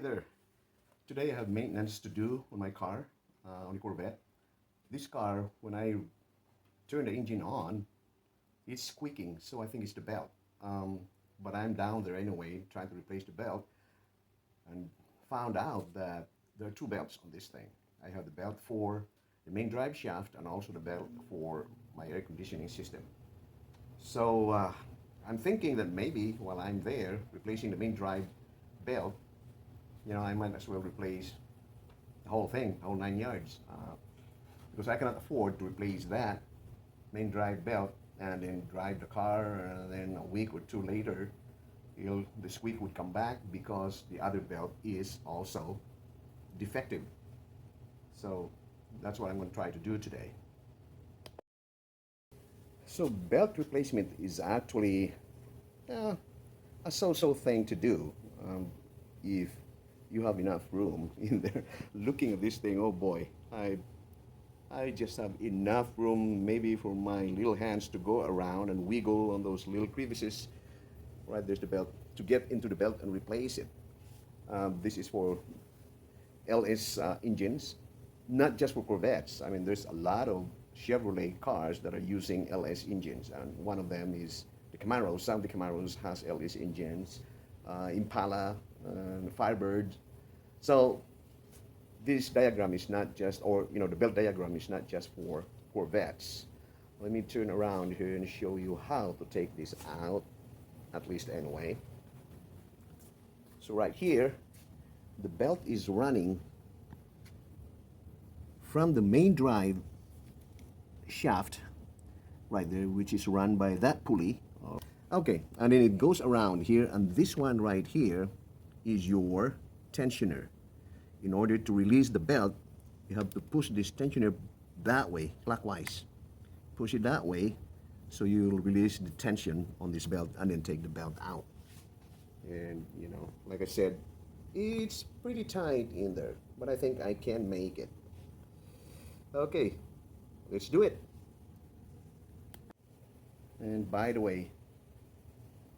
there. Today I have maintenance to do on my car, on the Corvette. This car, when I turn the engine on, it's squeaking, so I think it's the belt. But I'm down there anyway, trying to replace the belt, and found out that there are two belts on this thing. I have the belt for the main drive shaft and also the belt for my air conditioning system. So I'm thinking that maybe while I'm there replacing the main drive belt, I might as well replace the whole thing, the whole 9 yards, because I cannot afford to replace that main drive belt and then drive the car, and then a week or two later, the squeak would come back because the other belt is also defective. So that's what I'm going to try to do today. So belt replacement is actually a so-so thing to do if you have enough room in there. Looking at this thing, oh boy, I just have enough room maybe for my little hands to go around and wiggle on those little crevices. Right, there's the belt, to get into the belt and replace it. This is for LS engines, not just for Corvettes. I mean, there's a lot of Chevrolet cars that are using LS engines, and one of them is the Camaro. Some of the Camaros has LS engines, Impala, Firebird. So this diagram is not just, the belt diagram is not just for Corvettes. Let me turn around here and show you how to take this out, at least anyway. So right here, the belt is running from the main drive shaft right there, which is run by that pulley. Okay, and then it goes around here, and this one right here is your tensioner. In order to release the belt, you have to push this tensioner that way, clockwise. Push it that way, so you'll release the tension on this belt and then take the belt out. And like I said, it's pretty tight in there, but I think I can make it. Okay, let's do it. And by the way,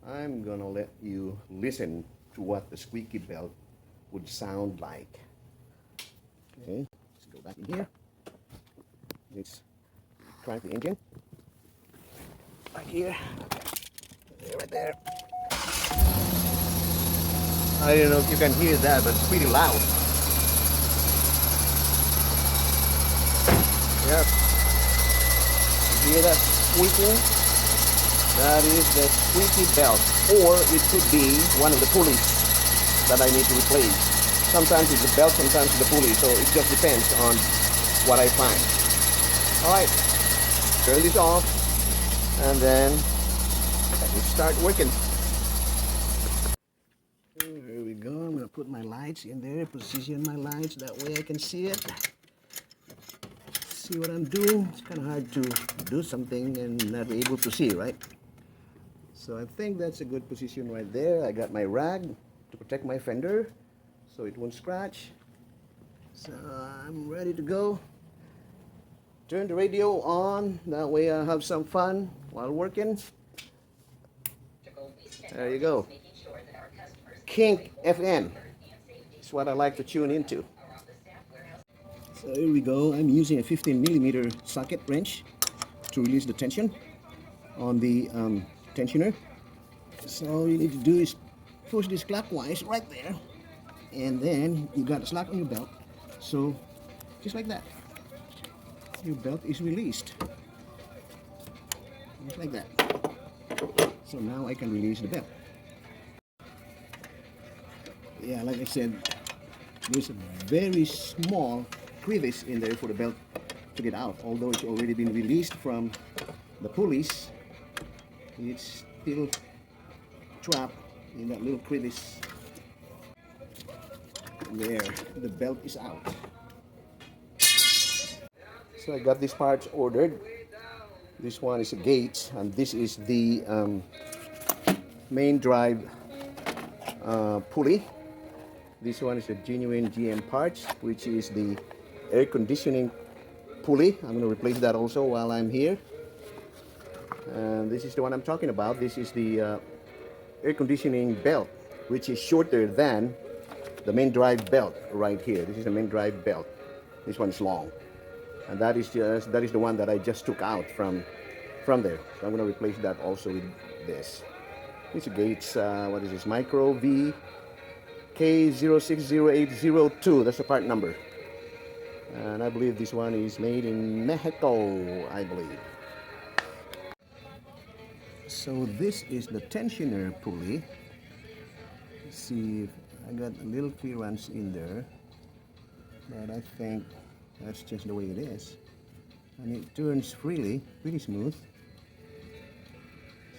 I'm gonna let you listen to what the squeaky belt would sound like. Okay, let's go back in here. Let's crank the engine. Right here. Right there. I don't know if you can hear that, but it's pretty loud. Yep. You hear that squeaking? That is the squeaky belt, or it could be one of the pulleys that I need to replace. Sometimes it's the belt, sometimes it's the pulley, so it just depends on what I find. Alright, turn this off, and then we start working. There we go. I'm going to put my lights in there, position my lights, that way I can see it. See what I'm doing. It's kind of hard to do something and not be able to see, right? So I think that's a good position right there. I got my rag to protect my fender so it won't scratch. So I'm ready to go. Turn the radio on, that way I'll have some fun while working. There you go. Kink FM. That's what I like to tune into. So here we go. I'm using a 15mm socket wrench to release the tension on the tensioner. So all you need to do is push this clockwise right there, and then you got a slack on your belt. So just like that, your belt is released. Just like that. So now I can release the belt. Yeah, like I said, there's a very small crevice in there for the belt to get out. Although it's already been released from the pulleys, it's still trapped in that little crevice. There, the belt is out. So I got these parts ordered. This one is a gauge, and this is the main drive pulley. This one is a genuine GM parts, which is the air conditioning pulley. I'm going to replace that also while I'm here. And this is the one I'm talking about. This is the air conditioning belt, which is shorter than the main drive belt right here. This is the main drive belt. This one is long, and that is the one that I just took out from there. So I'm going to replace that also with this. It's a Gates, what is this, Micro V K060802. That's the part number. And I believe this one is made in Mexico, I believe. So this is the tensioner pulley. Let's see if I got a little clearance in there, but I think that's just the way it is. And it turns freely, pretty smooth.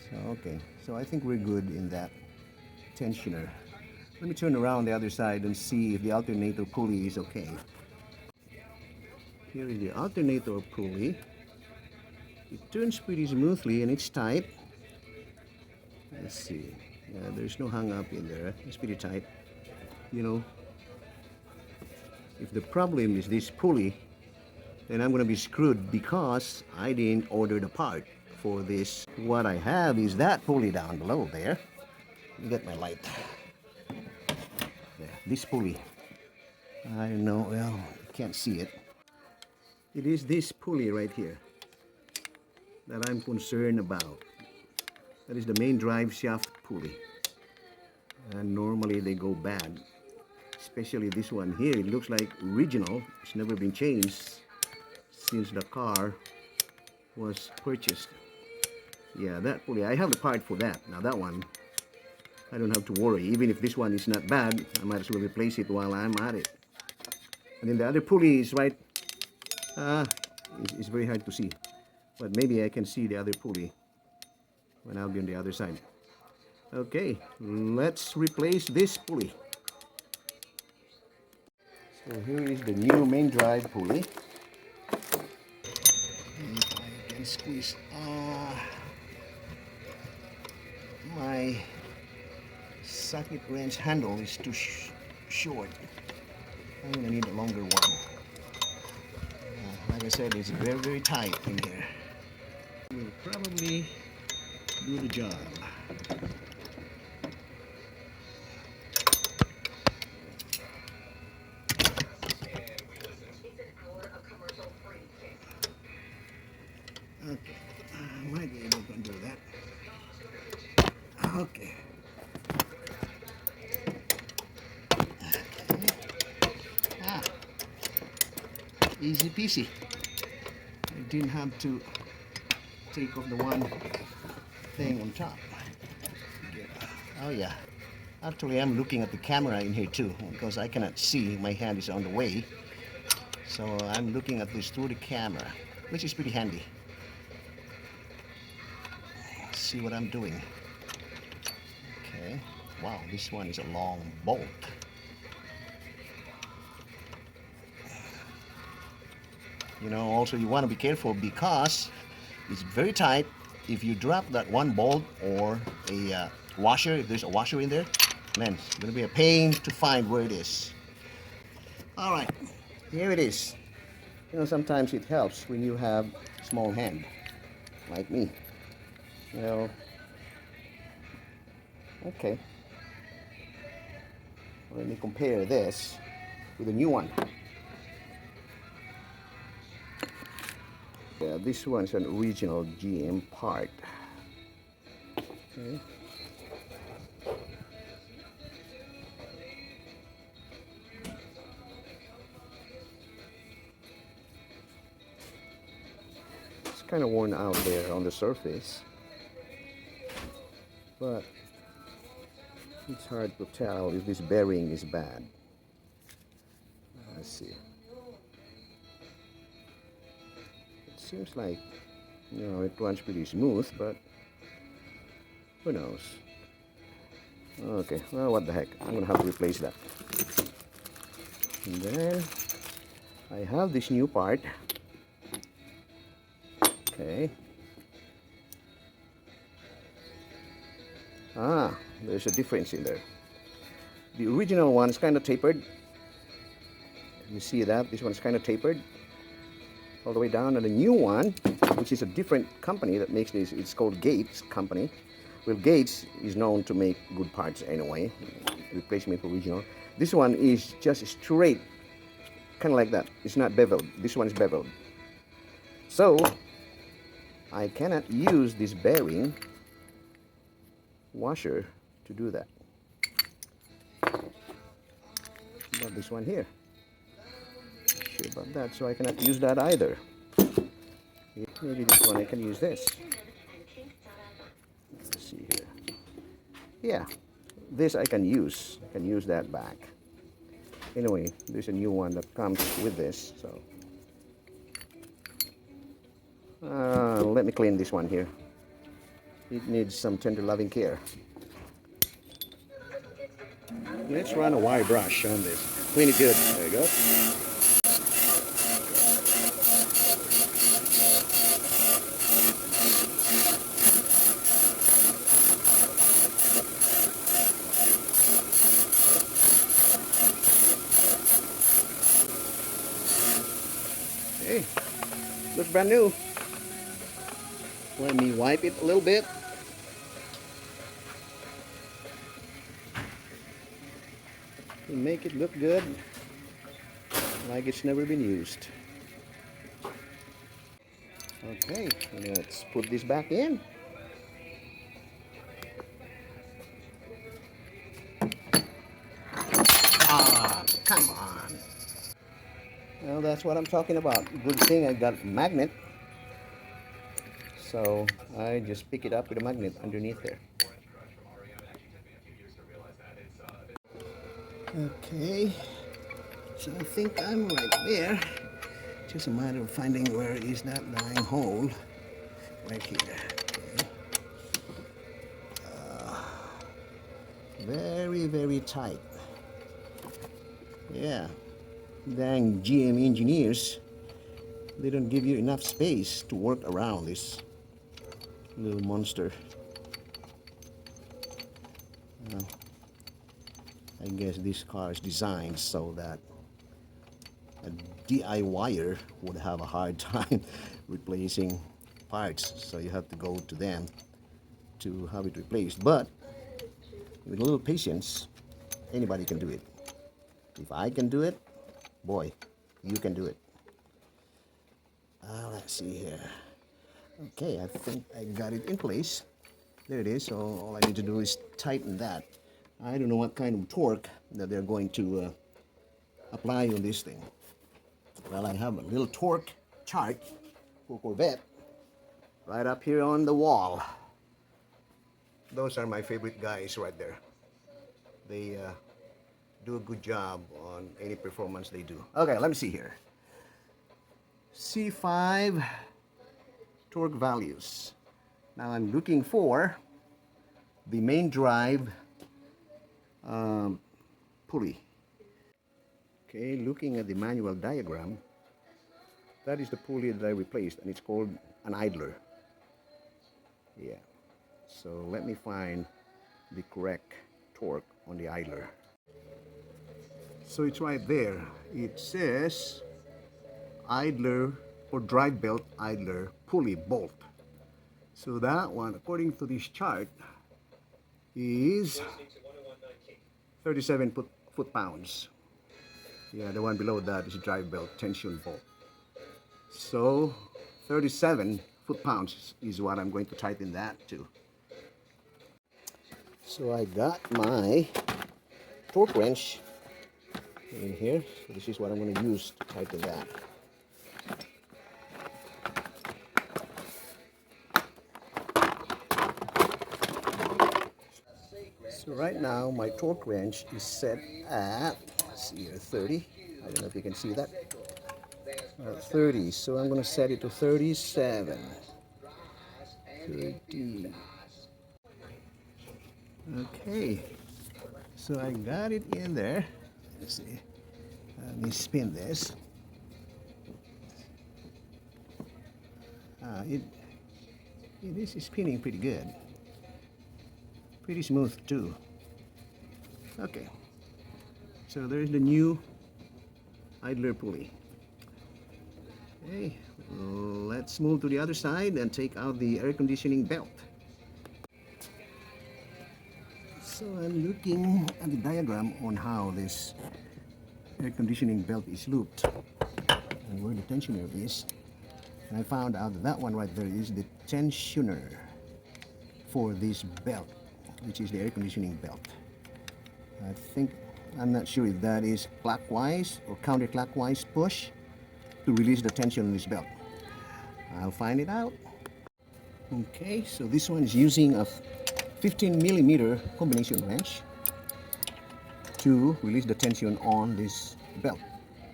So okay, so I think we're good in that tensioner. Let me turn around the other side and see if the alternator pulley is okay. Here is the alternator pulley. It turns pretty smoothly and it's tight. Let's see. Yeah, there's no hang up in there. It's pretty tight. You know, if the problem is this pulley, then I'm going to be screwed because I didn't order the part for this. What I have is that pulley down below there. Let me get my light. There, this pulley. I don't know, well, you can't see it. It is this pulley right here that I'm concerned about. That is the main drive shaft pulley. And normally they go bad. Especially this one here. It looks like original. It's never been changed since the car was purchased. Yeah, that pulley. I have the part for that. Now that one, I don't have to worry. Even if this one is not bad, I might as well replace it while I'm at it. And then the other pulley is right. It's very hard to see. But maybe I can see the other pulley when I'll be on the other side. Okay, let's replace this pulley. So here is the new main drive pulley. If I can squeeze, my socket wrench handle is too short. I'm gonna need a longer one. Like I said, it's very, very tight in here. Will probably do the job. Okay, I might be able to do that. Okay. Easy peasy. I didn't have to take off the one thing on top. Oh yeah. Actually, I'm looking at the camera in here too because I cannot see. My hand is on the way. So I'm looking at this through the camera, which is pretty handy. Let's see what I'm doing. Okay. Wow, this one is a long bolt. You know, also you want to be careful because it's very tight. If you drop that one bolt or a washer, if there's a washer in there, man, it's going to be a pain to find where it is. All right, here it is. You know, sometimes it helps when you have small hand, like me. Well, okay. Let me compare this with the new one. Yeah, this one's an original GM part. Okay. It's kind of worn out there on the surface, but it's hard to tell if this bearing is bad. Let's see. Seems like, you know, it runs pretty smooth, but who knows? Okay, well, what the heck? I'm gonna have to replace that. And then I have this new part. Okay. There's a difference in there. The original one is kind of tapered. You see that? This one's kind of tapered all the way down, and the new one, which is a different company that makes this, it's called Gates company. Well, Gates is known to make good parts anyway, replacement original. This one is just straight, kind of like that. It's not beveled. This one is beveled. So I cannot use this bearing washer to do that. But this one here, sure about that, so I cannot use that either. Maybe this one I can use this. Let's see here. Yeah, this I can use. I can use that back. Anyway, there's a new one that comes with this, so let me clean this one here. It needs some tender loving care. Let's run a wire brush on this. Clean it good. There you go. Hey, looks brand new. Let me wipe it a little bit. And make it look good, like it's never been used. Okay, let's put this back in. Come on. Well, that's what I'm talking about. Good thing I got a magnet. So I just pick it up with a magnet underneath there. Okay, so I think I'm right there. Just a matter of finding where is that lying hole. Right here. Okay. Very, very tight. Yeah, dang GM engineers, they don't give you enough space to work around this little monster. I guess this car is designed so that a DIYer would have a hard time replacing parts, so you have to go to them to have it replaced. But with a little patience, anybody can do it. If I can do it, boy, you can do it. Let's see here. Okay, I think I got it in place. There it is. So all I need to do is tighten that. I don't know what kind of torque that they're going to apply on this thing. Well, I have a little torque chart for Corvette right up here on the wall. Those are my favorite guys right there. They do a good job on any performance they do. Okay, let me see here. C5 torque values. Now I'm looking for the main drive pulley. Okay, looking at the manual diagram, that is the pulley that I replaced, and it's called an idler. Yeah, so let me find the correct torque on the idler. So it's right there. It says idler or drive belt idler pulley bolt. So that one, according to this chart, is 37 foot-pounds. Yeah, the one below that is drive belt tension bolt. So 37 foot-pounds is what I'm going to tighten that to. So I got my torque wrench in here. So this is what I'm going to use to tighten that. So right now my torque wrench is set at, let's see here, 30. I don't know if you can see that. 30. So I'm going to set it to 37. 30. Okay. So I got it in there. Let's see. Let me spin this. It is spinning pretty good. Pretty smooth too. Okay. So there's the new idler pulley. Okay, let's move to the other side and take out the air conditioning belt. So I'm looking at the diagram on how this air conditioning belt is looped and where the tensioner is. And I found out that one right there is the tensioner for this belt, which is the air conditioning belt. I'm not sure if that is clockwise or counterclockwise push to release the tension on this belt. I'll find it out. Okay, so this one is using a 15mm combination wrench to release the tension on this belt.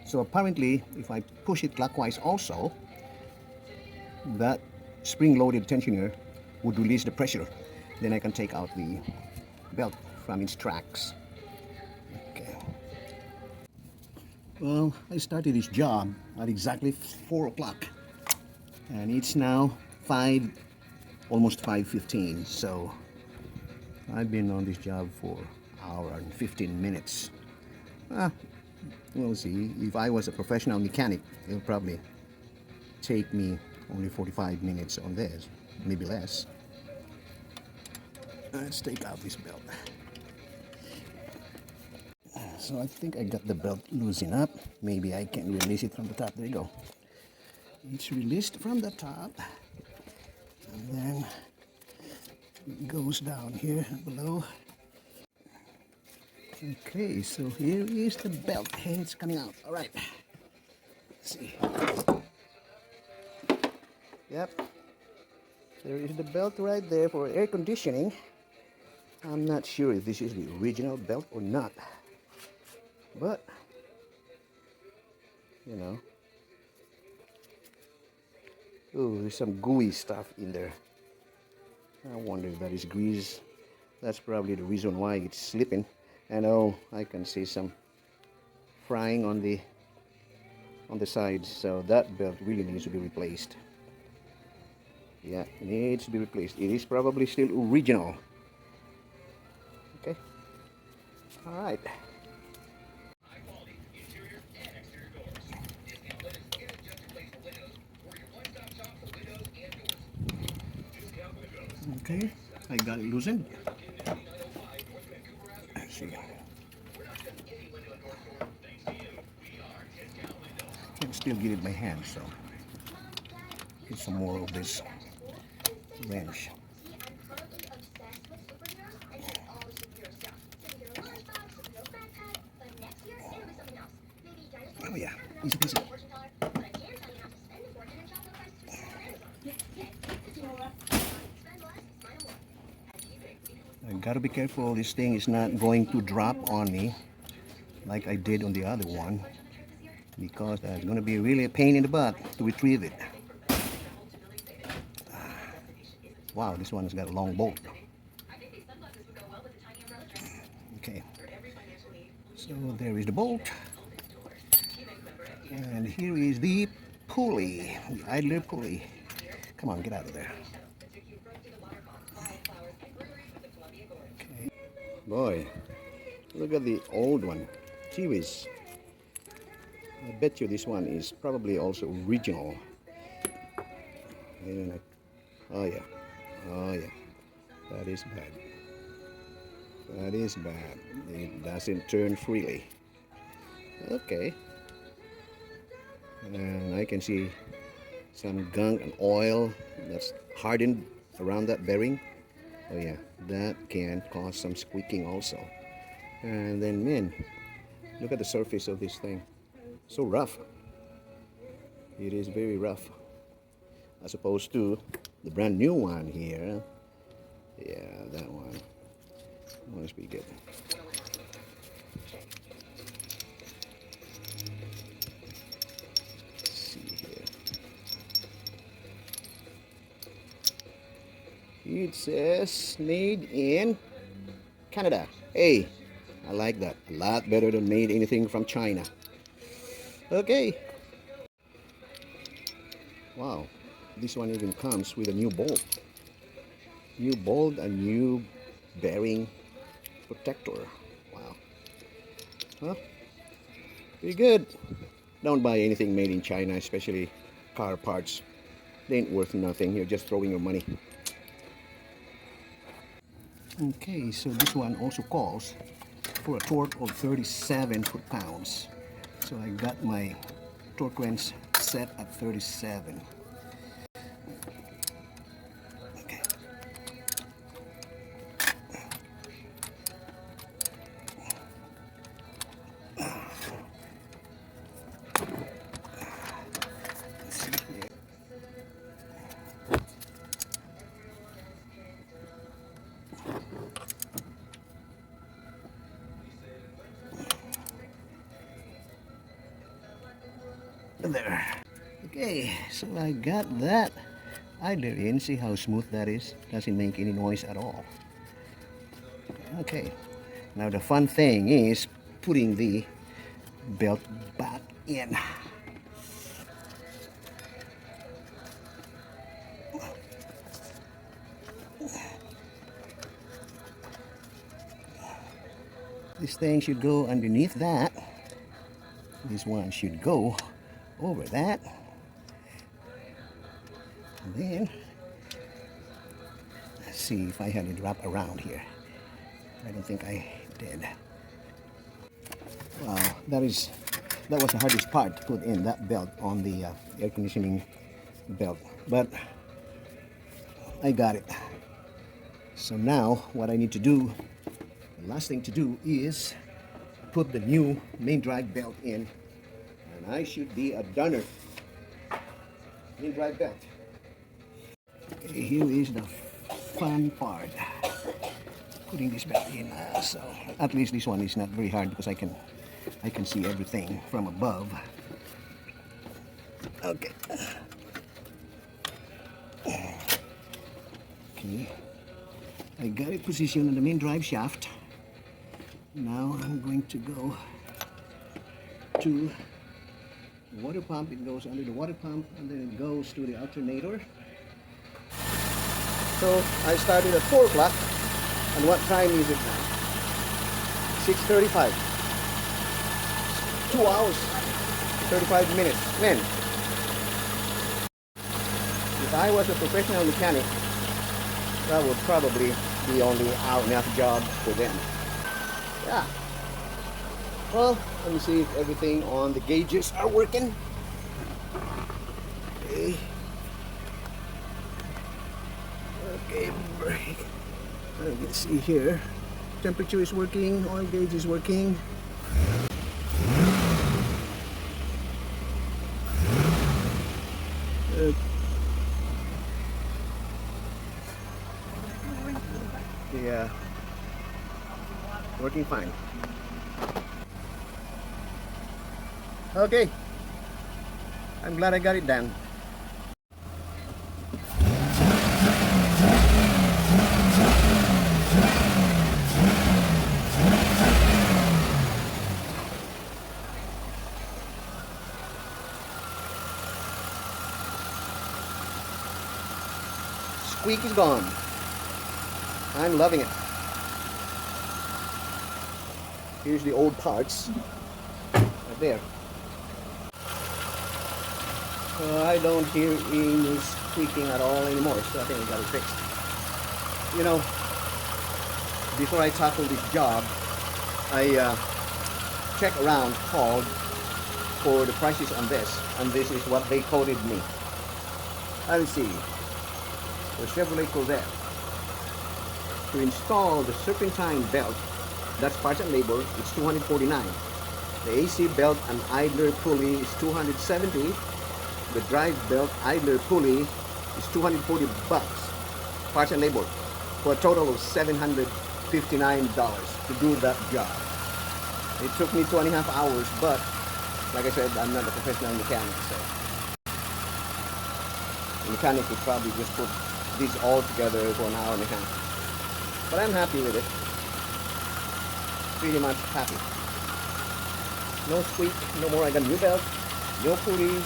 So apparently, if I push it clockwise also, that spring-loaded tensioner would release the pressure. Then I can take out the belt from its tracks. Okay. Well, I started this job at exactly 4 o'clock, and it's now almost 5:15. So I've been on this job for an hour and 15 minutes. We'll see. If I was a professional mechanic, it'll probably take me only 45 minutes on this, maybe less. Let's take out this belt. So I think I got the belt loosened up. Maybe I can release it from the top. There you go. It's released from the top, and then it goes down here below. Okay, so here is the belt. Hey, it's coming out. All right. Let's see. Yep. There is the belt right there for air conditioning. I'm not sure if this is the original belt or not. But, you know. Oh, there's some gooey stuff in there. I wonder if that is grease. That's probably the reason why it's slipping. And oh, I can see some frying on the sides. So that belt really needs to be replaced. Yeah, it needs to be replaced. It is probably still original. Okay. All right. Okay, I got it loosened. Let's see. I can still get it in my hand, so get some more of this wrench. Oh yeah, easy peasy. I gotta be careful this thing is not going to drop on me like I did on the other one, because that's gonna be really a pain in the butt to retrieve it. Wow, this one has got a long bolt. Okay, so there is the bolt, and here is the pulley, the idler pulley. Come on, get out of there. Okay. Boy, look at the old one. Gee whiz. I bet you this one is probably also original. Oh yeah. Oh yeah. That is bad. That is bad. It doesn't turn freely. Okay. And I can see some gunk and oil that's hardened around that bearing. Oh yeah, that can cause some squeaking also. And then, man, look at the surface of this thing. So rough. It is very rough, as opposed to the brand new one here. Yeah, that one must be good. Let's see here. It says made in Canada. Hey, I like that. A lot better than made anything from China. Okay. Wow, this one even comes with a new bolt. New bolt and new bearing protector. Wow. Huh? Pretty good. Don't buy anything made in China, especially car parts. They ain't worth nothing. You're just throwing your money. Okay, so this one also calls for a torque of 37 foot-pounds. So I got my torque wrench set at 37. Okay. Let's see here. There. Okay, so I got that idler in. See how smooth that is? Doesn't make any noise at all. Okay, now the fun thing is putting the belt back in. This thing should go underneath that. This one should go over that. And then, let's see if I had it wrap around here. I don't think I did. Wow, that was the hardest part to put in, that belt on the air conditioning belt. But I got it. So now what I need to do, the last thing to do is put the new main drag belt in. And I should be a dunner. Main drag belt. Okay, here is the fun part. Putting this belt in. So at least this one is not very hard because I can see everything from above. Okay. Okay. I got it positioned on the main drive shaft. Now I'm going to go to the water pump. It goes under the water pump and then it goes to the alternator. So I started at 4 o'clock. And what time is it now? 6:35. 2 hours, 35 minutes. Man, if I was a professional mechanic, that would probably be only hour and a half job for them. Yeah. Well, let me see if everything on the gauges are working. Okay. Okay, break. Let's see here. Temperature is working, oil gauge is working. Yeah, working fine. Okay, I'm glad I got it done. Squeak is gone. I'm loving it. Here's the old parts. Right there. So I don't hear any squeaking at all anymore, so I think I got it fixed. You know, before I tackle this job, I check around, called for the prices on this, and this is what they quoted me. Let's see. For Chevrolet Corvette, to install the Serpentine Belt, that's parts and labor, it's $249. The AC belt and idler pulley is $270. The drive belt idler pulley is $240 parts and labor, for a total of $759 to do that job. It took me 2.5 hours, but like I said, I'm not a professional mechanic, so the mechanic would probably just put these all together for an hour and a half. But I'm happy with it. Pretty much happy. No squeak, no more. I got a new belt, no pulleys.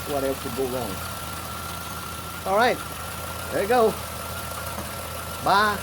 What else could go wrong? Alright, there you go. Bye.